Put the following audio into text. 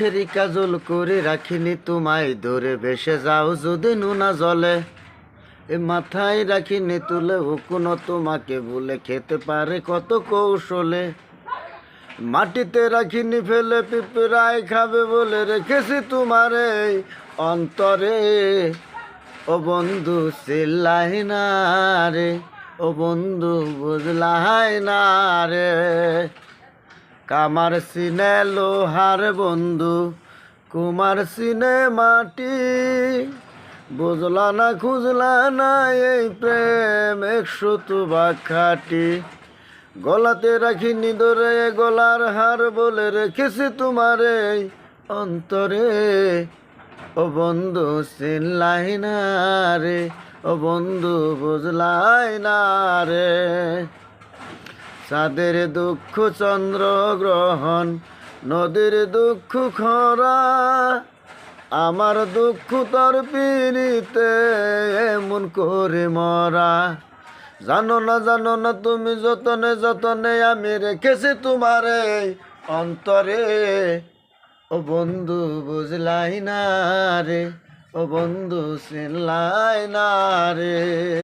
ফেরি কাজল করে রাখিনি তোমায় ধরে ভেসে যাও যদি নুনা জলে এ মাথায় রাখিনি তুলে কোনো তোমাকে ভুলে খেতে পারে কত কৌশলে মাটিতে রাখিনি ফেলে পিঁপড়ায় খাবে বলে রেখেছি তোমারে অন্তরে ও বন্ধু চিল্লাই না রে ও বন্ধু বুঝলাই না রে কামার সিনে লোহার বন্ধু কুমার সিনে মাটি বুঝলা না খুঁজলা না এই প্রেম 100 বা খাটি গলাতে রাখিনি ধরে গলার হার বলে রেখেছি তোমারে অন্তরে ও বন্ধু চিনলাই না রে ও বন্ধু বুঝলাই না রে চাঁদের দুঃখ চন্দ্র গ্রহণ নদীর দুঃখ খরা আমার দুঃখ তোর পিড়িতে এমন করে মরা জানো না তুমি যতনে যতনে আমি রেখেছি তোমারে অন্তরে ও বন্ধু বুঝলাই না রে ও বন্ধু চিনলাই না রে।